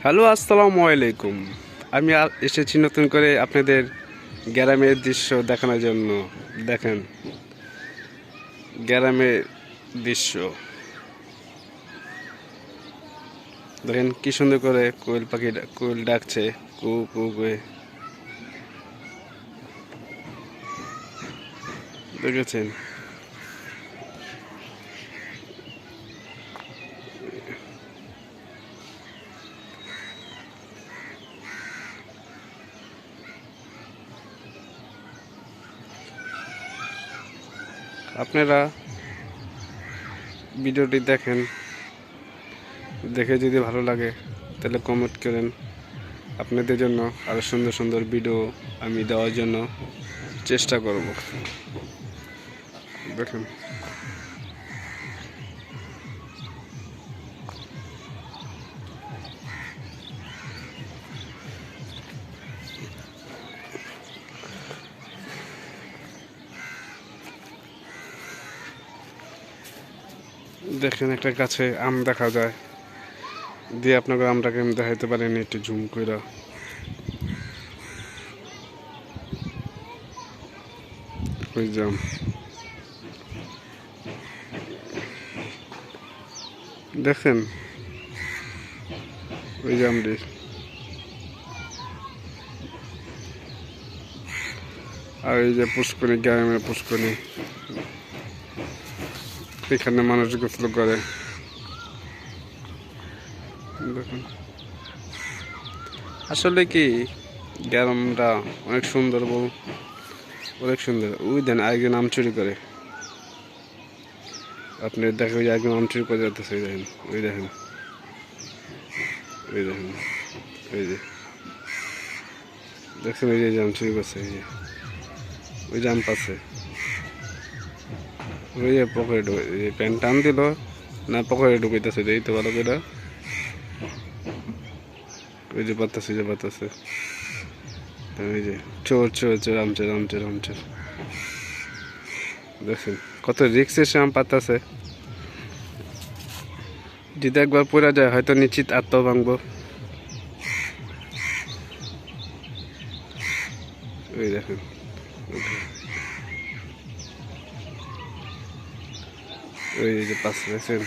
Hello, আসসালামু আলাইকুম। আমি এসেছি নতুন করে আপনাদের গ্রামের দৃশ্য দেখানোর জন্য। দেখেন গ্রামের দৃশ্য, দেখেন কি সুন্দর করে কোয়েল পাখি কোয়েল ডাকছে, কু কু করে। দেখেছেন? আপনারা ভিডিওটি দেখেন, দেখে যদি ভালো লাগে তাহলে কমেন্ট করেন। আপনাদের জন্য আরও সুন্দর সুন্দর ভিডিও আমি দেওয়ার জন্য চেষ্টা করব। দেখেন দেখেন একটা গাছে আম দেখা যায়, দিয়ে আপনাকে আমটাকে আমি দেখাইতে পারিনি, একটু ঝুম করে। ওই জাম দেখেন, ওই জামটি আর এই যে পুষ্করণী, গ্রামের পুষ্করণী, এখানে মানুষ গোসল করে। দেখুন আসলে কি গ্রামটা অনেক সুন্দর, অনেক সুন্দর। ওই দেন আরেকজন আম চুরি করে, আপনি দেখেন ওই একজন আম চুরি করে যাচ্ছে। ওই দেখেন, ওই দেখেন, ওই দেখেন, ওই যে দেখছেন, ওই যে আম চুরি করছে, এই যে ওই যে আম পাচ্ছে, ওই যে পকেটে প্যান্ট টান দিল না, পকেটে ঢুকাইতেছে, এই তো ভালো করে। ওই যে পাতাছে, যে পাতাছে, ওই যে চোর চোর চোর, আমচোর আমচোর আমচোর। দেখছেন কত রিক্সের সে আম পাতাছে। যদি একবার পড়া যায় হয়তো নিশ্চিত আত্মা ভাঙবো। ওই দেখেন, ওই যে পাশে দেখছেন।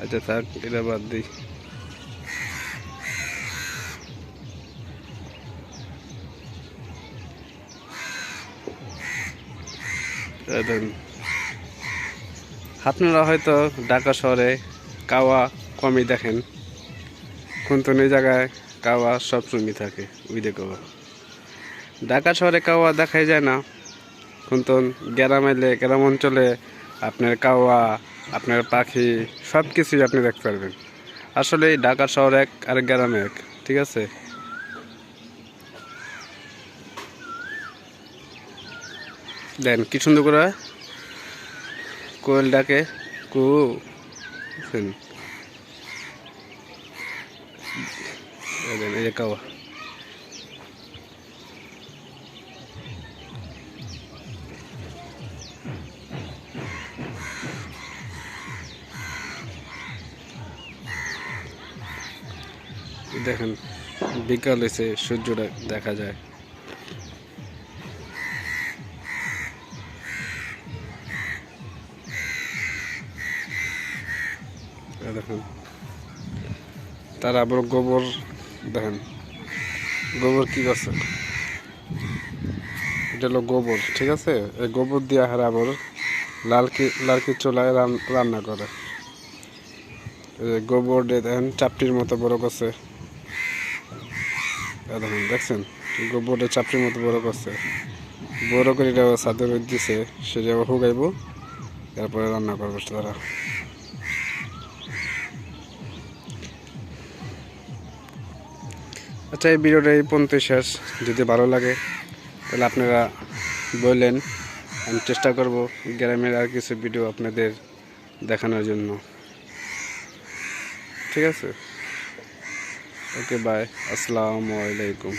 আচ্ছা থাক, এটা বাদ দিই। আপনারা হয়তো ঢাকা শহরে কাওয়া কমই দেখেন, কিন্তু এই জায়গায় কাওয়া সবসময় থাকে। ওই দেখো, ঢাকা শহরে কাওয়া দেখাই যায় না, কিন্তু গ্রাম অঞ্চলে আপনার কাওয়া, আপনার পাখি, সব কিছুই আপনি দেখতে পারবেন। আসলে ঢাকা শহর এক আর গ্রাম এক, ঠিক আছে? দেন কি সুন্দর করে কোয়েল ডাকে, কু। এই যে কাওয়া, দেখেন বিকাল হয়েছে, সূর্যটা দেখা যায়। দেখেন তার আবার গোবর, দেখেন গোবর কি করছে, এটা হলো গোবর, ঠিক আছে? এই গোবর দিয়ে হার আবার লালকি চুলায় রান্না করে। গোবর দিয়ে দেখেন চাপটির মতো বড় করছে। দেখেন, দেখছেন গোবরটা চাপটির মতো বড় করছে, বড় করে এটা ছাদের দিছে, সেটা শুকাইব, তারপরে রান্না করবো তারা। আচ্ছা, এই ভিডিওটা এই পর্যন্ত শেষ। যদি ভালো লাগে তাহলে আপনারা বললেন, আমি চেষ্টা করব গ্রামের আর কিছু ভিডিও আপনাদের দেখানোর জন্য, ঠিক আছে? ওকে, বাই, আসসালামু আলাইকুম।